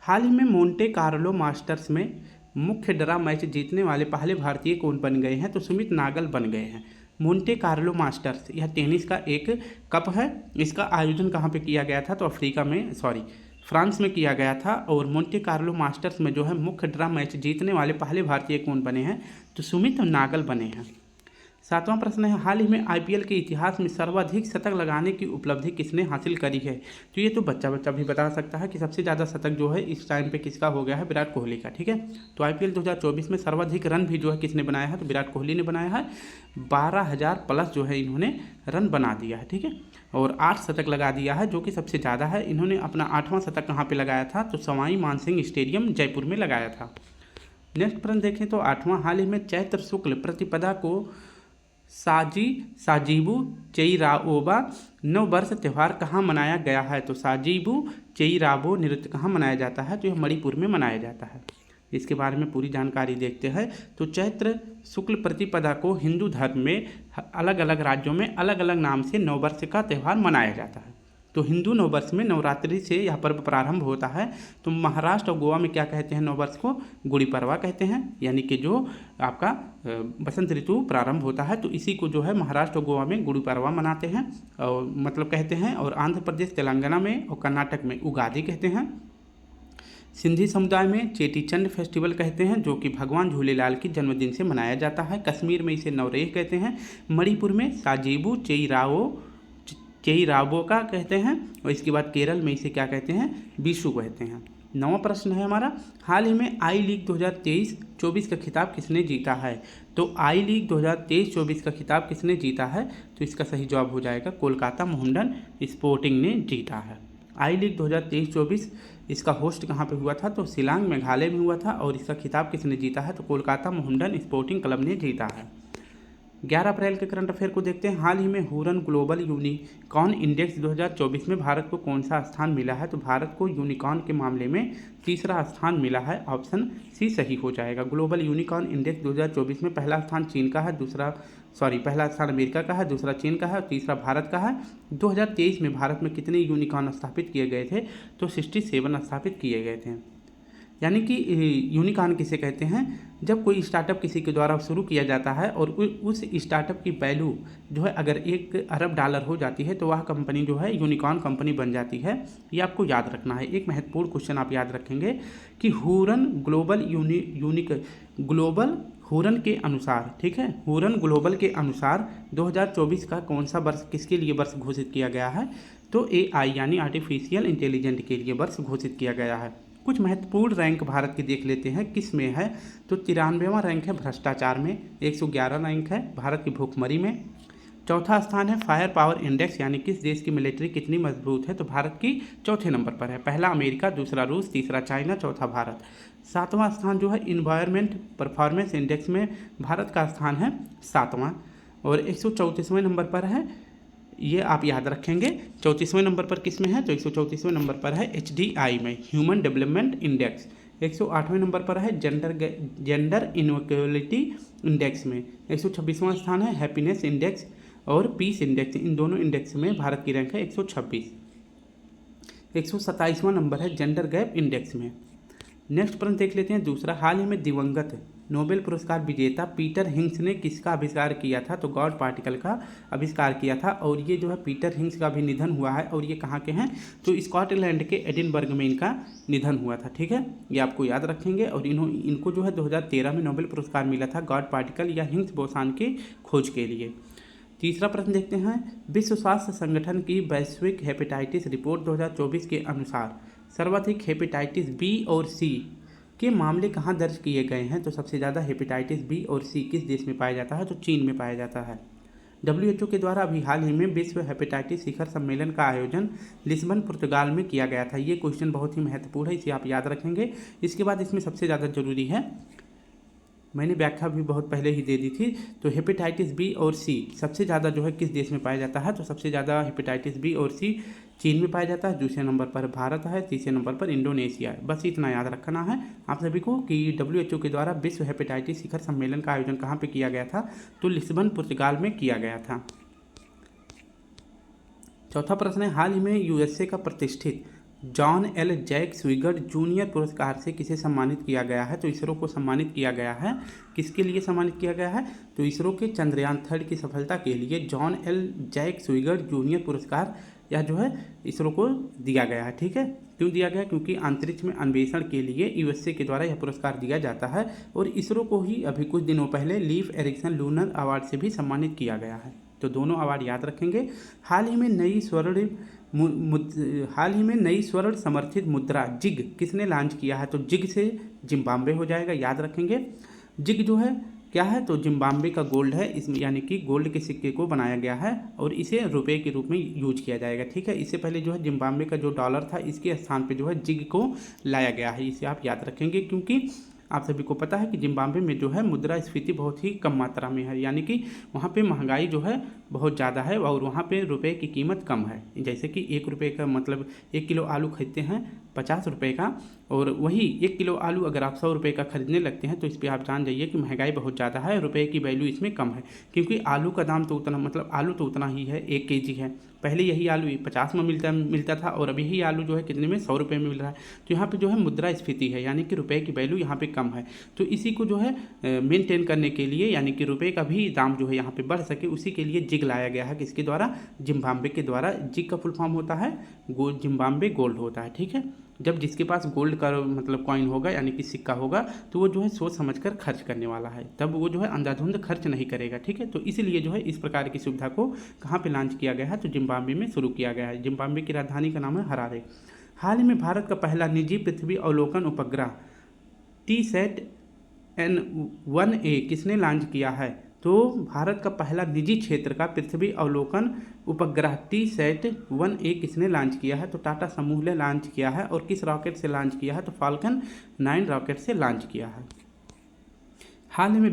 हाल ही में मोंटे कार्लो मास्टर्स में मुख्य ड्रा मैच जीतने वाले पहले भारतीय कौन बन गए हैं? तो सुमित नागल बन गए हैं। मोंटे कार्लो मास्टर्स यह टेनिस का एक कप है। इसका आयोजन कहाँ पे किया गया था? तो फ्रांस में किया गया था। और मोंटे कार्लो मास्टर्स में जो है मुख्य ड्रा मैच जीतने वाले पहले भारतीय कौन बने हैं? तो सुमित नागल बने हैं। 7वां प्रश्न है, हाल ही में IPL के इतिहास में सर्वाधिक शतक लगाने की उपलब्धि किसने हासिल करी है? तो ये तो बच्चा भी बता सकता है कि सबसे ज़्यादा शतक जो है इस टाइम पे किसका हो गया है? विराट कोहली का। ठीक है, तो IPL 2024 में सर्वाधिक रन भी जो है किसने बनाया है? तो विराट कोहली ने बनाया है। 12,000 प्लस जो है इन्होंने रन बना दिया है। ठीक है, और 8 शतक लगा दिया है, जो कि सबसे ज़्यादा है। इन्होंने अपना 8वां शतक कहाँ पर लगाया था? तो सवाई मानसिंह स्टेडियम जयपुर में लगाया था। नेक्स्ट प्रश्न देखें तो 8वां, हाल ही में चैत्र शुक्ल प्रतिपदा को साजीबू चेईराओबा नववर्ष त्यौहार कहाँ मनाया गया है? तो साजीबू चेईराबो नृत्य कहाँ मनाया जाता है? तो यह मणिपुर में मनाया जाता है। इसके बारे में पूरी जानकारी देखते हैं। तो चैत्र शुक्ल प्रतिपदा को हिंदू धर्म में अलग अलग राज्यों में अलग अलग नाम से नववर्ष का त्यौहार मनाया जाता है। तो हिंदू नववर्ष में नवरात्रि से यह पर्व प्रारंभ होता है। तो महाराष्ट्र और गोवा में क्या कहते हैं नववर्ष को? गुड़ी पड़वा कहते हैं, यानी कि जो आपका बसंत ऋतु प्रारंभ होता है, तो इसी को जो है महाराष्ट्र और गोवा में गुड़ी पड़वा मनाते हैं और कहते हैं। और आंध्र प्रदेश, तेलंगाना में और कर्नाटक में उगादि कहते हैं। सिंधी समुदाय में चेटीचंड फेस्टिवल कहते हैं, जो कि भगवान झूलेलाल की जन्मदिन से मनाया जाता है। कश्मीर में इसे नवरेह कहते हैं। मणिपुर में साजीबू चेईरावो का कहते हैं। और इसके बाद केरल में इसे क्या कहते हैं, बीशू कहते हैं। 9वां प्रश्न है हमारा, हाल ही में आई लीग 2023-24 का खिताब किसने जीता है? तो आई लीग 2023-24 का खिताब किसने जीता है? तो इसका सही जवाब हो जाएगा कोलकाता मोहनडन स्पोर्टिंग ने जीता है। आई लीग 2023-24 इसका होस्ट कहाँ पे हुआ था? तो शिलांग मेघालय में हुआ था। और इसका खिताब किसने जीता है? तो कोलकाता मोहनडन स्पोर्टिंग क्लब ने जीता है। 11 अप्रैल के करंट अफेयर को देखते हैं। हाल ही में हुरन ग्लोबल यूनिकॉर्न इंडेक्स 2024 में भारत को कौन सा स्थान मिला है? तो भारत को यूनिकॉर्न के मामले में तीसरा स्थान मिला है। ऑप्शन सी सही हो जाएगा। ग्लोबल यूनिकॉर्न इंडेक्स 2024 में पहला स्थान चीन का है, पहला स्थान अमेरिका का है, दूसरा चीन का है और तीसरा भारत का है। 2023 में भारत में कितने यूनिकॉर्न स्थापित किए गए थे? तो 67 स्थापित किए गए थे। यानी कि यूनिकॉर्न किसे कहते हैं? जब कोई स्टार्टअप किसी के द्वारा शुरू किया जाता है और उस स्टार्टअप की वैल्यू जो है अगर $1 अरब हो जाती है तो वह कंपनी जो है यूनिकॉर्न कंपनी बन जाती है। ये आपको याद रखना है। एक महत्वपूर्ण क्वेश्चन आप याद रखेंगे कि हुरन ग्लोबल हुरन के अनुसार, ठीक है, हुरन ग्लोबल के अनुसार 2024 का कौन सा वर्ष किसके लिए वर्ष घोषित किया गया है? तो AI यानी आर्टिफिशियल इंटेलिजेंट के लिए वर्ष घोषित किया गया है। कुछ महत्वपूर्ण रैंक भारत की देख लेते हैं किस में है। तो 93वां रैंक है भ्रष्टाचार में, 111 रैंक है भारत की भूखमरी में। चौथा स्थान है फायर पावर इंडेक्स यानी किस देश की मिलिट्री कितनी मजबूत है? तो भारत की चौथे नंबर पर है। पहला अमेरिका, दूसरा रूस, तीसरा चाइना, चौथा भारत। 7वां स्थान जो है इन्वायरमेंट परफॉर्मेंस इंडेक्स में भारत का स्थान है 7वां। और 134वें नंबर पर है, ये आप याद रखेंगे। 34वें नंबर पर किस में है? तो 134वें नंबर पर है HDI में, ह्यूमन डेवलपमेंट इंडेक्स। 108वें नंबर पर है जेंडर इनइक्वालिटी इंडेक्स में। 126वां स्थान है हैप्पीनेस इंडेक्स और पीस इंडेक्स। इन दोनों इंडेक्स में भारत की रैंक है 126। 127वां नंबर है जेंडर गैप इंडेक्स में। नेक्स्ट प्रश्न देख लेते हैं दूसरा, हाल ही में दिवंगत नोबेल पुरस्कार विजेता पीटर हिंग्स ने किसका आविष्कार किया था? तो गॉड पार्टिकल का आविष्कार किया था। और ये जो है पीटर हिंग्स का भी निधन हुआ है। और ये कहाँ के हैं? तो स्कॉटलैंड के एडिनबर्ग में इनका निधन हुआ था। ठीक है, ये आपको याद रखेंगे। और इनको जो है 2013 में नोबेल पुरस्कार मिला था गॉड पार्टिकल या हिंग्स बोसान की खोज के लिए। तीसरा प्रश्न देखते हैं, विश्व स्वास्थ्य संगठन की वैश्विक हेपेटाइटिस रिपोर्ट 2024 के अनुसार सर्वाधिक हेपेटाइटिस बी और सी के मामले कहाँ दर्ज किए गए हैं? तो सबसे ज़्यादा हेपेटाइटिस बी और सी किस देश में पाया जाता है? तो चीन में पाया जाता है। WHO के द्वारा अभी हाल ही में विश्व हेपेटाइटिस शिखर सम्मेलन का आयोजन लिस्बन पुर्तगाल में किया गया था। ये क्वेश्चन बहुत ही महत्वपूर्ण है, इसे आप याद रखेंगे। इसके बाद इसमें सबसे ज़्यादा जरूरी है, मैंने व्याख्या भी बहुत पहले ही दे दी थी। तो हेपेटाइटिस बी और सी सबसे ज़्यादा जो है किस देश में पाया जाता है? तो सबसे ज़्यादा हेपेटाइटिस बी और सी चीन में पाया जाता है। दूसरे नंबर पर भारत है, तीसरे नंबर पर इंडोनेशिया है। बस इतना याद रखना है आप सभी को कि WHO के द्वारा विश्व हेपेटाइटिस शिखर सम्मेलन का आयोजन कहाँ पे किया गया था? तो लिस्बन पुर्तगाल में किया गया था। चौथा प्रश्न है, हाल ही में USA का प्रतिष्ठित जॉन एल जैक स्विगर्ट जूनियर पुरस्कार से किसे सम्मानित किया गया है? तो इसरो को सम्मानित किया गया है। किसके लिए सम्मानित किया गया है? तो इसरो के चंद्रयान 3 की सफलता के लिए जॉन एल जैक स्विगर्ट जूनियर पुरस्कार यह जो है इसरो को दिया गया है। ठीक है, क्यों दिया गया? क्योंकि अंतरिक्ष में अन्वेषण के लिए USA के द्वारा यह पुरस्कार दिया जाता है। और इसरो को ही अभी कुछ दिनों पहले लीफ एरिक्सन लूनर अवार्ड से भी सम्मानित किया गया है। तो दोनों अवार्ड याद रखेंगे। हाल ही में नई स्वर्ण समर्थित मुद्रा जिग किसने लॉन्च किया है? तो जिग से जिम्बाब्वे हो जाएगा, याद रखेंगे। जिग जो है क्या है? तो जिम्बाब्वे का गोल्ड है, इसमें यानी कि गोल्ड के सिक्के को बनाया गया है और इसे रुपए के रूप में यूज किया जाएगा। ठीक है, इससे पहले जो है जिम्बाब्वे का जो डॉलर था इसके स्थान पे जो है जिग को लाया गया है। इसे आप याद रखेंगे क्योंकि आप सभी को पता है कि जिम्बाब्वे में जो है मुद्रास्फीति बहुत ही कम मात्रा में है, यानी कि वहाँ पे महंगाई जो है बहुत ज़्यादा है और वहाँ पे रुपए की कीमत कम है। जैसे कि 1 रुपये का मतलब 1 किलो आलू खरीदते हैं 50 रुपये का, और वही 1 किलो आलू अगर आप 100 रुपये का खरीदने लगते हैं तो इस पर आप जान जाइए कि महंगाई बहुत ज़्यादा है, रुपये की वैल्यू इसमें कम है। क्योंकि आलू का दाम तो उतना मतलब आलू तो उतना ही है, 1 kg है। पहले यही आलू 50 में मिलता था और अभी यही आलू जो है कितने में? 100 रुपये में मिल रहा है। तो यहाँ पे जो है मुद्रास्फीति है, यानी कि रुपये की वैल्यू यहाँ पे कम है। तो इसी को जो है मेंटेन करने के लिए, यानी कि रुपये का भी दाम जो है यहाँ पे बढ़ सके, उसी के लिए जिग लाया गया है। किसके द्वारा? जिम्बाब्वे के द्वारा। जिग का फुल फॉर्म होता है जिम्बाब्वे गोल्ड होता है। ठीक है, जब जिसके पास गोल्ड का मतलब कॉइन होगा यानी कि सिक्का होगा तो वो जो है सोच समझकर खर्च करने वाला है, तब वो जो है अंधाधुंध खर्च नहीं करेगा। ठीक है, तो इसीलिए जो है इस प्रकार की सुविधा को कहाँ पे लॉन्च किया गया है, तो जिम्बाब्वे में शुरू किया गया है। जिम्बाब्वे की राजधानी का नाम है हरारे। हाल ही में भारत का पहला निजी पृथ्वी अवलोकन उपग्रह TSAT-N1A किसने लॉन्च किया है, तो भारत का पहला निजी क्षेत्र का पृथ्वी अवलोकन उपग्रह TSAT-1A किसने लॉन्च किया है, तो टाटा समूह ने लॉन्च किया है। और किस रॉकेट से लॉन्च किया है, तो फाल्कन 9 रॉकेट से लॉन्च किया है। हाल ही में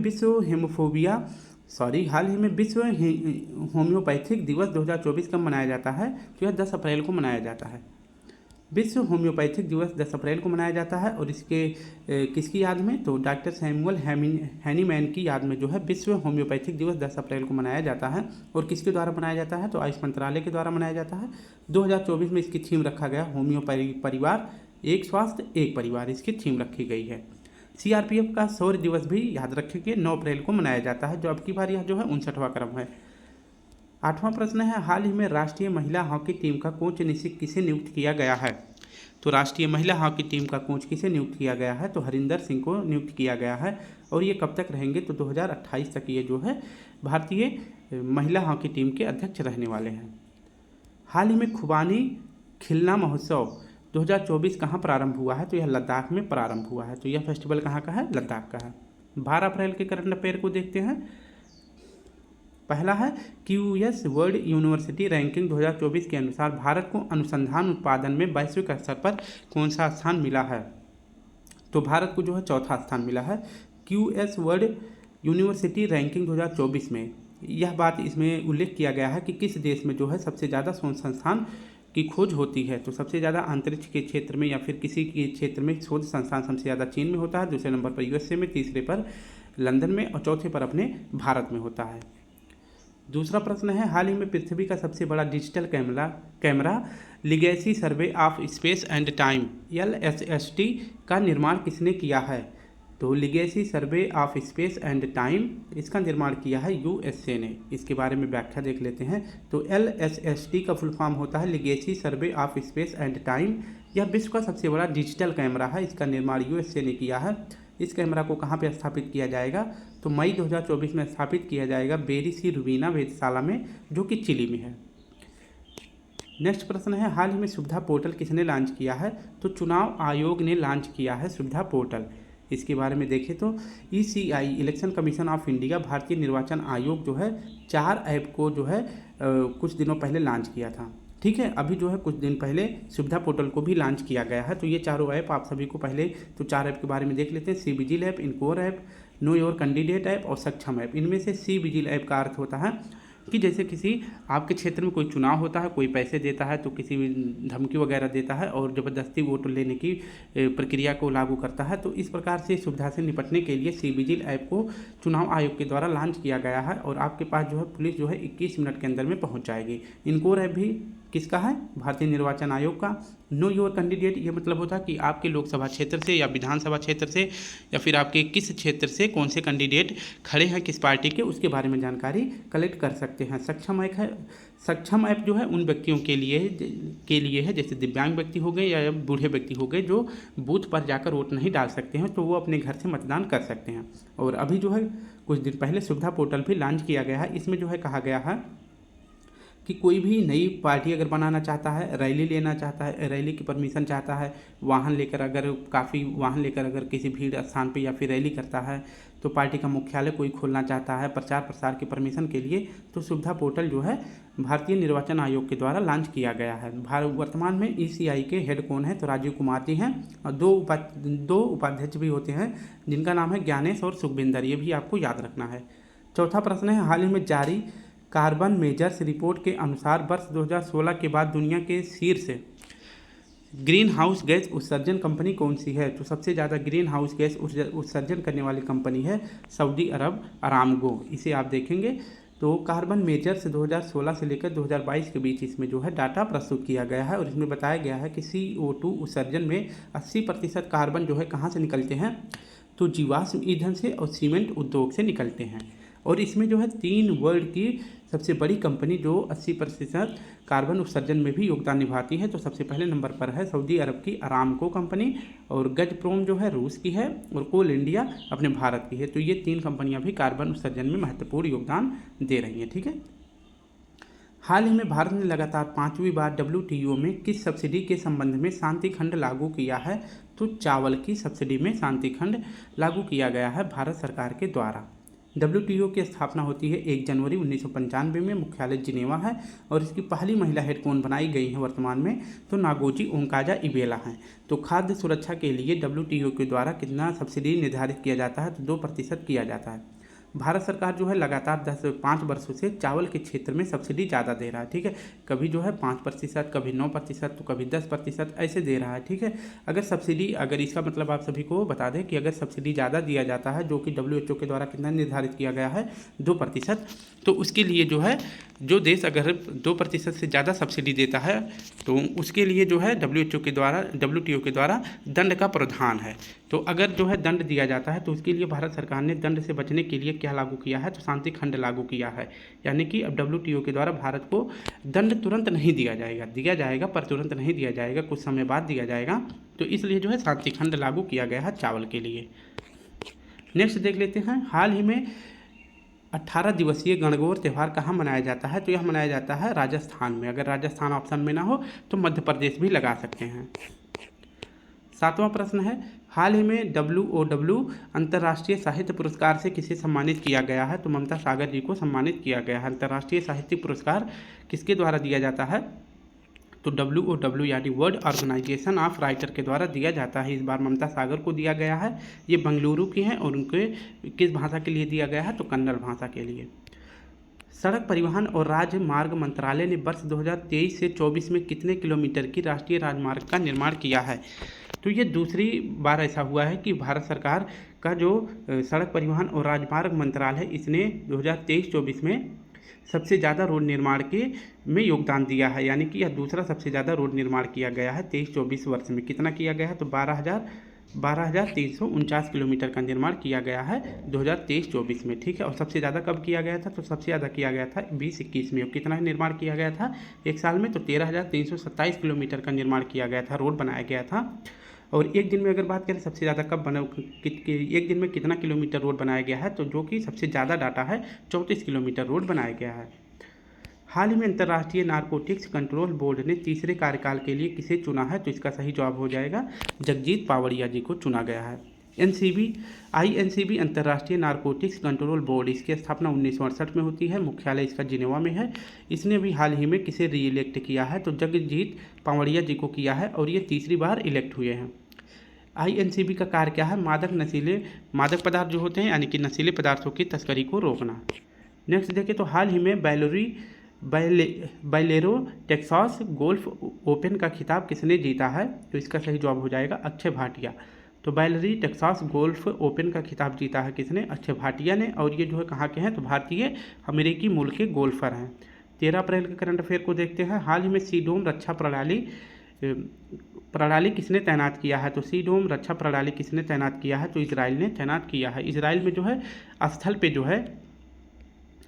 विश्व होम्योपैथिक दिवस 2024 कब मनाया जाता है, तो यह 10 अप्रैल को मनाया जाता है। विश्व होम्योपैथिक दिवस 10 अप्रैल को मनाया जाता है और इसके किसकी याद में, तो डॉक्टर सैमुअल हैनीमैन की याद में जो है विश्व होम्योपैथिक दिवस 10 अप्रैल को मनाया जाता है। और किसके द्वारा मनाया जाता है, तो आयुष मंत्रालय के द्वारा मनाया जाता है। 2024 में इसकी थीम रखा गया होम्योपैथी परिवार एक स्वास्थ्य एक परिवार, इसकी थीम रखी गई है। CRPF का शौर्य दिवस भी याद रखेंगे 9 अप्रैल को मनाया जाता है, जो अब की बार यह जो है 59वां क्रम है। 8वां प्रश्न है, हाल ही में राष्ट्रीय महिला हॉकी टीम का कोच किसे नियुक्त किया गया है, तो राष्ट्रीय महिला हॉकी टीम का कोच किसे नियुक्त किया गया है, तो हरिंदर सिंह को नियुक्त किया गया है। और ये कब तक रहेंगे, तो 2028 तक ये जो है भारतीय महिला हॉकी टीम के अध्यक्ष रहने वाले हैं। हाल ही में खुबानी खिलना महोत्सव 2024 कहाँ प्रारंभ हुआ है, तो यह लद्दाख में प्रारंभ हुआ है। तो यह फेस्टिवल कहाँ का है, लद्दाख का है। 12 अप्रैल के करंट अफेयर को देखते हैं। पहला है QS वर्ल्ड यूनिवर्सिटी रैंकिंग 2024 के अनुसार भारत को अनुसंधान उत्पादन में वैश्विक स्तर पर कौन सा स्थान मिला है, तो भारत को जो है 4था स्थान मिला है QS वर्ल्ड यूनिवर्सिटी रैंकिंग 2024 में। यह बात इसमें उल्लेख किया गया है कि किस देश में जो है सबसे ज़्यादा शोध संस्थान की खोज होती है, तो सबसे ज़्यादा अंतरिक्ष के क्षेत्र में या फिर किसी के क्षेत्र में शोध संस्थान सबसे ज़्यादा चीन में होता है, दूसरे नंबर पर USA में, तीसरे पर लंदन में और चौथे पर अपने भारत में होता है। दूसरा प्रश्न है, हाल ही में पृथ्वी का सबसे बड़ा digital camera legacy survey of space and time LSST का निर्माण किसने किया है, तो legacy survey of space and time इसका निर्माण किया है USA ने। इसके बारे में व्याख्या देख लेते हैं। तो LSST का फुल फॉर्म होता है legacy survey of space and time. यह विश्व का सबसे बड़ा डिजिटल कैमरा है, इसका निर्माण USA ने किया है। इस कैमरा को कहाँ पे स्थापित किया जाएगा, तो मई 2024 में स्थापित किया जाएगा बेरी सी रुबीना वेधशाला में, जो कि चिली में है। नेक्स्ट प्रश्न है, हाल ही में सुविधा पोर्टल किसने लॉन्च किया है, तो चुनाव आयोग ने लॉन्च किया है सुविधा पोर्टल। इसके बारे में देखें तो ECI election commission of India भारतीय निर्वाचन आयोग जो है 4 ऐप को जो है कुछ दिनों पहले लॉन्च किया था। ठीक है, अभी जो है कुछ दिन पहले सुविधा पोर्टल को भी लॉन्च किया गया है। तो ये चारों ऐप आप सभी को पहले तो 4 ऐप के बारे में देख लेते हैं। C vigil app, encore app, know your candidate app और सक्षम ऐप। इनमें से सी विजिल ऐप का अर्थ होता है कि जैसे किसी आपके क्षेत्र में कोई चुनाव होता है, कोई पैसे देता है, तो किसी धमकी वगैरह देता है और ज़बरदस्ती वोट लेने की प्रक्रिया को लागू करता है, तो इस प्रकार से सुविधा से निपटने के लिए सी विजिल ऐप को चुनाव आयोग के द्वारा लॉन्च किया गया है और आपके पास जो है पुलिस जो है 21 मिनट के अंदर में पहुंच जाएगी। इनकोर ऐप भी किसका है, भारतीय निर्वाचन आयोग का। नो योर कैंडिडेट ये मतलब होता है कि आपके लोकसभा क्षेत्र से या विधानसभा क्षेत्र से या फिर आपके किस क्षेत्र से कौन से कैंडिडेट खड़े हैं किस पार्टी के, उसके बारे में जानकारी कलेक्ट कर सकते हैं। सक्षम ऐप है, सक्षम ऐप जो है उन व्यक्तियों के लिए है जैसे दिव्यांग व्यक्ति हो गए या बूढ़े व्यक्ति हो गए जो बूथ पर जाकर वोट नहीं डाल सकते हैं, तो वो अपने घर से मतदान कर सकते हैं। और अभी जो है कुछ दिन पहले सुविधा पोर्टल भी लॉन्च किया गया है। इसमें जो है कहा गया है कि कोई भी नई पार्टी अगर बनाना चाहता है, रैली लेना चाहता है, रैली की परमिशन चाहता है, वाहन लेकर अगर किसी भीड़ स्थान पे या फिर रैली करता है, तो पार्टी का मुख्यालय कोई खोलना चाहता है प्रचार प्रसार की परमिशन के लिए, तो सुविधा पोर्टल जो है भारतीय निर्वाचन आयोग के द्वारा लॉन्च किया गया है। वर्तमान में ECI के हेड कौन है, तो राजीव कुमार जी हैं और दो उपाध्यक्ष भी होते हैं जिनका नाम है ज्ञानेश और सुखविंदर, ये भी आपको याद रखना है। चौथा प्रश्न है, हाल ही में जारी कार्बन मेजर्स रिपोर्ट के अनुसार वर्ष 2016 के बाद दुनिया के शीर्ष ग्रीन हाउस गैस उत्सर्जन कंपनी कौन सी है, तो सबसे ज़्यादा ग्रीन हाउस गैस उत्सर्जन करने वाली कंपनी है सऊदी अरब अरामको। इसे आप देखेंगे तो कार्बन मेजर्स 2016 से लेकर 2022 के बीच इसमें जो है डाटा प्रस्तुत किया गया है और इसमें बताया गया है कि CO2 उत्सर्जन में 80% कार्बन जो है कहाँ से निकलते हैं, तो जीवाश्म ईंधन से और सीमेंट उद्योग से निकलते हैं। और इसमें जो है 3 वर्ल्ड की सबसे बड़ी कंपनी जो 80% कार्बन उत्सर्जन में भी योगदान निभाती है। तो सबसे पहले नंबर पर है सऊदी अरब की अरामको कंपनी, और गजप्रोम जो है रूस की है, और कोल इंडिया अपने भारत की है। तो ये 3 कंपनियां भी कार्बन उत्सर्जन में महत्वपूर्ण योगदान दे रही हैं। ठीक है। हाल ही में भारत ने लगातार 5वीं बार WTO में किस सब्सिडी के संबंध में शांति खंड लागू किया है? तो चावल की सब्सिडी में शांति खंड लागू किया गया है भारत सरकार के द्वारा। WTO की स्थापना होती है 1 जनवरी 1995 में, मुख्यालय जिनेवा है, और इसकी पहली महिला हेड कौन बनाई गई है वर्तमान में? तो नागोजी ओंकाजा इबेला हैं। तो खाद्य सुरक्षा के लिए WTO के द्वारा कितना सब्सिडी निर्धारित किया जाता है? तो 2% किया जाता है। भारत सरकार जो है लगातार 5 वर्षों से चावल के क्षेत्र में सब्सिडी ज़्यादा दे रहा है। ठीक है, कभी जो है 5%, कभी 9%, तो कभी 10% ऐसे दे रहा है। ठीक है, अगर इसका मतलब आप सभी को बता दें कि अगर सब्सिडी ज़्यादा दिया जाता है, जो कि WHO के द्वारा कितना निर्धारित किया गया है 2%, तो उसके लिए जो है जो देश अगर 2% से ज़्यादा सब्सिडी देता है तो उसके लिए जो है WTO के द्वारा दंड का प्रावधान है। तो अगर जो है दंड दिया जाता है तो उसके लिए भारत सरकार ने दंड से बचने के लिए क्या लागू किया है? तो शांति खंड लागू किया है। यानी कि अब WTO के द्वारा भारत को दंड तुरंत नहीं दिया जाएगा पर तुरंत नहीं दिया जाएगा, कुछ समय बाद दिया जाएगा। तो इसलिए जो है शांति खंड लागू किया गया है चावल के लिए। नेक्स्ट देख लेते हैं, हाल ही में 18 दिवसीय गणगौर त्यौहार कहाँ मनाया जाता है? तो यह मनाया जाता है राजस्थान में। अगर राजस्थान ऑप्शन में ना हो तो मध्य प्रदेश भी लगा सकते हैं। 7वां प्रश्न है, हाल ही में WOW अंतर्राष्ट्रीय साहित्य पुरस्कार से किसे सम्मानित किया गया है? तो ममता सागर जी को सम्मानित किया गया है। अंतर्राष्ट्रीय साहित्य पुरस्कार किसके द्वारा दिया जाता है? तो WOW यानी वर्ल्ड ऑर्गेनाइजेशन ऑफ राइटर के द्वारा दिया जाता है। इस बार ममता सागर को दिया गया है। ये बेंगलुरु की हैं और उनके किस भाषा के लिए दिया गया है? तो कन्नड़ भाषा के लिए। सड़क परिवहन और राजमार्ग मंत्रालय ने वर्ष 2023 से 24 में कितने किलोमीटर की राष्ट्रीय राजमार्ग का निर्माण किया है? तो ये दूसरी बार ऐसा हुआ है कि भारत सरकार का जो सड़क परिवहन और राजमार्ग मंत्रालय है, इसने 2023-24 में सबसे ज़्यादा रोड निर्माण में योगदान दिया है। यानी कि यह दूसरा सबसे ज़्यादा रोड निर्माण किया गया है 23-24 वर्ष में। कितना किया गया है? तो 12,349 किलोमीटर का निर्माण किया गया है 2023-24 में। ठीक है, और सबसे ज़्यादा कब किया गया था? तो सबसे ज़्यादा किया गया था 20-21 में। कितना निर्माण किया गया था एक साल में? तो 13,327 किलोमीटर का निर्माण किया गया था, रोड बनाया गया था। और एक दिन में अगर बात करें सबसे ज़्यादा कब बना, एक दिन में कितना किलोमीटर रोड बनाया गया है? तो जो कि सबसे ज़्यादा डाटा है 34 किलोमीटर रोड बनाया गया है। हाल ही में अंतर्राष्ट्रीय नारकोटिक्स कंट्रोल बोर्ड ने तीसरे कार्यकाल के लिए किसे चुना है? तो इसका सही जवाब हो जाएगा जगजीत पावड़िया जी को चुना गया है। INCB अंतर्राष्ट्रीय नारकोटिक्स कंट्रोल बोर्ड, इसकी स्थापना 1968 में होती है, मुख्यालय इसका जिनेवा में है। इसने भी हाल ही में किसे री इलेक्ट किया है? तो जगजीत पावड़िया जी को किया है और ये तीसरी बार इलेक्ट हुए हैं। INCB का कार्य क्या है? मादक पदार्थ जो होते हैं यानी कि नशीले पदार्थों की तस्करी को रोकना। नेक्स्ट देखें तो हाल ही में बैलेरो टेक्सास गोल्फ ओपन का खिताब किसने जीता है? तो इसका सही जवाब हो जाएगा अक्षय भाटिया। तो बैलेरी टेक्सास गोल्फ ओपन का खिताब जीता है किसने? अक्षय भाटिया ने। और ये जो है कहाँ के हैं? तो भारतीय अमेरिकी मूल के गोल्फर हैं। 13 अप्रैल के करंट अफेयर को देखते हैं। हाल ही में सीडोम रक्षा प्रणाली किसने तैनात किया है? तो सीडोम रक्षा प्रणाली किसने तैनात किया है? तो इजराइल ने तैनात किया है। इजराइल में जो है स्थल पे जो है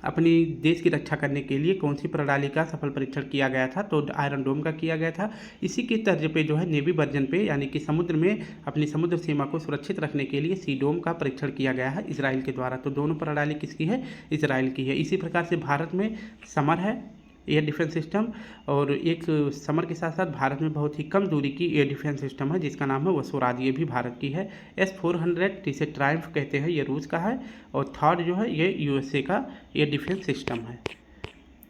अपनी देश की रक्षा करने के लिए कौन सी प्रणाली का सफल परीक्षण किया गया था? तो आयरन डोम का किया गया था। इसी के तर्ज पे जो है नेवी वर्जन पे यानी कि समुद्र में अपनी समुद्र सीमा को सुरक्षित रखने के लिए सीडोम का परीक्षण किया गया है इजराइल के द्वारा। तो दोनों प्रणाली किसकी है? इजराइल की है। इसी प्रकार से भारत में समर है एयर डिफेंस सिस्टम, और एक समर के साथ साथ भारत में बहुत ही कम दूरी की एयर डिफेंस सिस्टम है जिसका नाम है वसुराज, ये भी भारत की है। S-400 जिसे ट्रायम्फ कहते हैं, ये रूस का है, और थर्ड जो है ये USA का एयर डिफेंस सिस्टम है।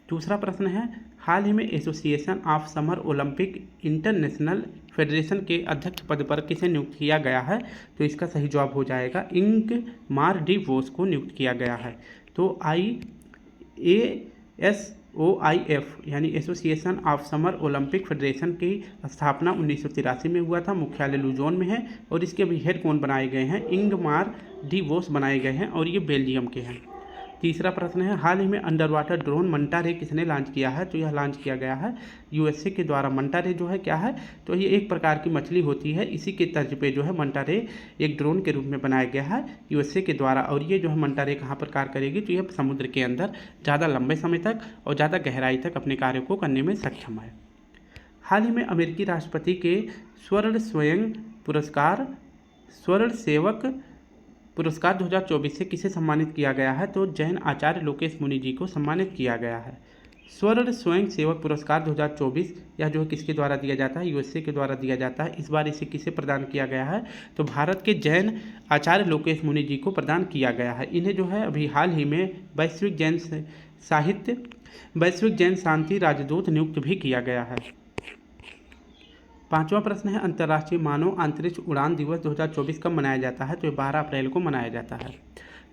दूसरा प्रश्न है, हाल ही में association of summer Olympic international federation के अध्यक्ष पद पर किसे नियुक्त किया गया है? तो इसका सही जवाब हो जाएगा इंगमार डी वोस को नियुक्त किया गया है। तो OIF यानी association of summer Olympic federation की स्थापना 1983 में हुआ था, मुख्यालय लुजोन में है, और इसके भी हेड कौन बनाए गए हैं? इंगमार डी वोस बनाए गए हैं, और ये बेल्जियम के हैं। तीसरा प्रश्न है, हाल ही में अंडर वाटर ड्रोन मंटा रे किसने लॉन्च किया है? तो यह लॉन्च किया गया है यूएसए के द्वारा। मंटा रे जो है क्या है? तो ये एक प्रकार की मछली होती है, इसी के तर्ज पे जो है मंटा रे एक ड्रोन के रूप में बनाया गया है यूएसए के द्वारा। और ये जो है मंटा रे कहाँ पर कार्य करेगी? तो यह समुद्र के अंदर ज़्यादा लंबे समय तक और ज़्यादा गहराई तक अपने कार्य को करने में सक्षम है। हाल ही में अमेरिकी राष्ट्रपति के स्वर्ण सेवक पुरस्कार 2024 से किसे सम्मानित किया गया है? तो जैन आचार्य लोकेश मुनि जी को सम्मानित किया गया है। स्वर्ण स्वयं सेवक पुरस्कार 2024 यह जो है किसके द्वारा दिया जाता है? यूएसए के द्वारा दिया जाता है। इस बार इसे किसे प्रदान किया गया है? तो भारत के जैन आचार्य लोकेश मुनि जी को प्रदान किया गया है। इन्हें जो है अभी हाल ही में वैश्विक जैन शांति राजदूत नियुक्त भी किया गया है। पांचवा प्रश्न है, अंतर्राष्ट्रीय मानव अंतरिक्ष उड़ान दिवस 2024 कब मनाया जाता है? तो ये 12 अप्रैल को मनाया जाता है।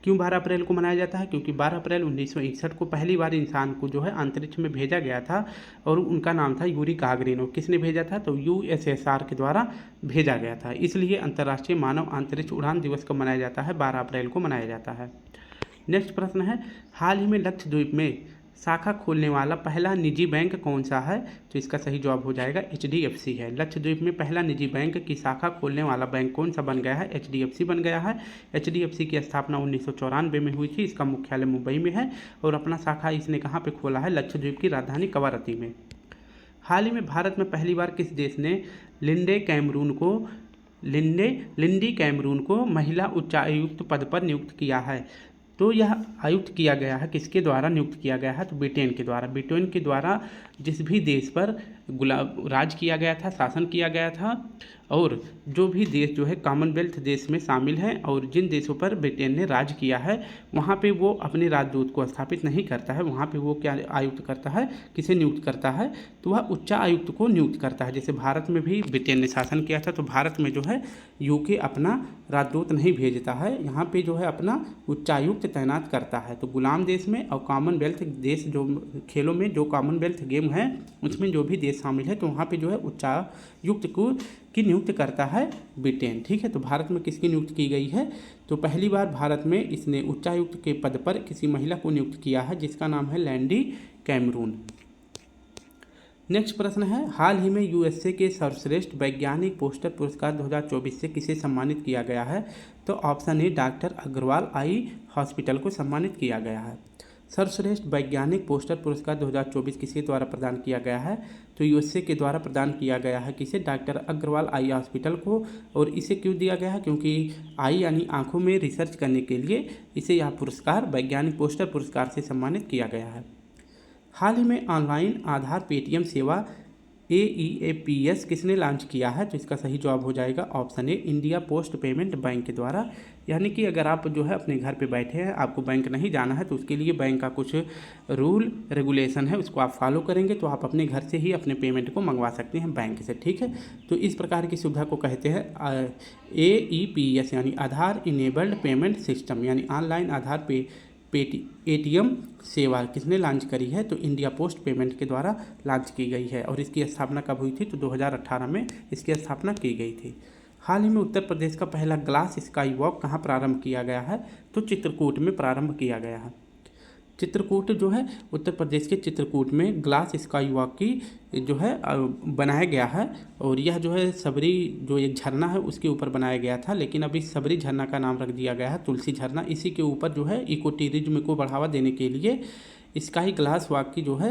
क्यों 12 अप्रैल को मनाया जाता है? क्योंकि 12 अप्रैल 1961 को पहली बार इंसान को जो है अंतरिक्ष में भेजा गया था और उनका नाम था यूरी गागरिन। और किसने भेजा था? तो यूएसएसआर के द्वारा भेजा गया था। इसलिए अंतर्राष्ट्रीय मानव अंतरिक्ष उड़ान दिवस कब मनाया जाता है? 12 अप्रैल को मनाया जाता है। नेक्स्ट प्रश्न है, हाल ही में लक्षद्वीप में शाखा खोलने वाला पहला निजी बैंक कौन सा है? तो इसका सही जवाब हो जाएगा HDFC है। लक्षद्वीप में पहला निजी बैंक की शाखा खोलने वाला बैंक कौन सा बन गया है? HDFC बन गया है। HDFC की स्थापना 1994 में हुई थी। इसका मुख्यालय मुंबई में है और अपना शाखा इसने कहाँ पे खोला है? लक्षद्वीप की राजधानी कवारत्ती में। हाल ही में भारत में पहली बार किस देश ने लिंडी कैमरून को महिला उच्चायुक्त पद पर नियुक्त किया है? तो यह आयुक्त किया गया है, किसके द्वारा नियुक्त किया गया है? तो ब्रिटेन के द्वारा। ब्रिटेन के द्वारा जिस भी देश पर राज किया गया था, शासन किया गया था, और जो भी देश जो है कॉमनवेल्थ देश में शामिल हैं और जिन देशों पर ब्रिटेन ने राज किया है वहाँ पे वो अपने राजदूत को स्थापित नहीं करता है। वहाँ पे वो क्या आयुक्त करता है? किसे नियुक्त करता है? तो वह उच्चायुक्त को नियुक्त करता है। जैसे भारत में भी ब्रिटेन ने शासन किया था, तो भारत में जो है यूके अपना राजदूत नहीं भेजता है, यहाँ पे जो है अपना उच्चायुक्त तैनात करता है। तो गुलाम देश में और कॉमनवेल्थ देश जो खेलों में जो कॉमनवेल्थ गेम है उसमें जो भी देश शामिल है तो वहाँ पे जो है उच्चायुक्त की नियुक्त करता है ब्रिटेन। ठीक है, तो भारत में किसकी नियुक्त की गई है? तो पहली बार भारत में इसने उच्चायुक्त के पद पर किसी महिला को नियुक्त किया है जिसका नाम है लिंडी कैमरून। नेक्स्ट प्रश्न है, हाल ही में यूएसए के सर्वश्रेष्ठ वैज्ञानिक पोस्टर पुरस्कार 2024 से किसे सम्मानित किया गया है? तो option A, doctor Agrawal eye hospital को सम्मानित किया गया है। सर्वश्रेष्ठ वैज्ञानिक पोस्टर पुरस्कार 2024 किसके द्वारा प्रदान किया गया है? तो यूएसए के द्वारा प्रदान किया गया है। किसे? डॉक्टर अग्रवाल आई हॉस्पिटल को। और इसे क्यों दिया गया है? क्योंकि आई यानी आँखों में रिसर्च करने के लिए इसे यह पुरस्कार वैज्ञानिक पोस्टर पुरस्कार से सम्मानित किया गया है। हाल ही में ऑनलाइन आधार पेटीएम सेवा AEAPS किसने लॉन्च किया है? तो इसका सही जवाब हो जाएगा option A, India post payment bank के द्वारा। यानी कि अगर आप जो है अपने घर पे बैठे हैं, आपको बैंक नहीं जाना है, तो उसके लिए बैंक का कुछ रूल रेगुलेशन है, उसको आप फॉलो करेंगे तो आप अपने घर से ही अपने पेमेंट को मंगवा सकते हैं बैंक से। ठीक है, तो इस प्रकार की सुविधा को कहते हैं AEPS यानी आधार इनेबल्ड पेमेंट सिस्टम, यानी ऑनलाइन आधार ATM सेवा किसने लॉन्च करी है? तो इंडिया पोस्ट पेमेंट के द्वारा लॉन्च की गई है। और इसकी स्थापना कब हुई थी? तो 2018 में इसकी स्थापना की गई थी। हाल ही में उत्तर प्रदेश का पहला ग्लास स्काई वॉक कहाँ प्रारंभ किया गया है? तो चित्रकूट में प्रारंभ किया गया है। चित्रकूट जो है उत्तर प्रदेश के चित्रकूट में ग्लास स्काई वॉक की जो है बनाया गया है। और यह जो है सबरी जो एक झरना है उसके ऊपर बनाया गया था, लेकिन अभी सबरी झरना का नाम रख दिया गया है तुलसी झरना। इसी के ऊपर जो है इको टूरिज्म को बढ़ावा देने के लिए स्काई ग्लास वॉक की जो है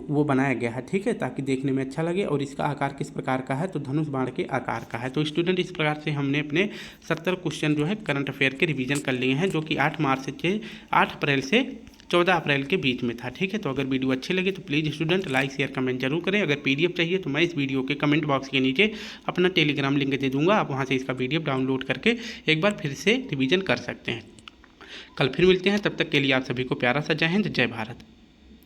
वो बनाया गया है। ठीक है, ताकि देखने में अच्छा लगे। और इसका आकार किस प्रकार का है? तो धनुष बाण के आकार का है। तो स्टूडेंट, इस प्रकार से हमने अपने 70 क्वेश्चन जो है करंट अफेयर के रिवीजन कर लिए हैं, जो कि 8 अप्रैल से 14 अप्रैल के बीच में था। ठीक है, तो अगर वीडियो अच्छे लगे तो please student like share comment जरूर करें। अगर PDF चाहिए तो मैं इस वीडियो के कमेंट बॉक्स के नीचे अपना टेलीग्राम लिंक दे दूंगा, आप वहां से इसका PDF डाउनलोड करके एक बार फिर से रिवीजन कर सकते हैं। कल फिर मिलते हैं, तब तक के लिए आप सभी को प्यारा सा जय हिंद, जय भारत।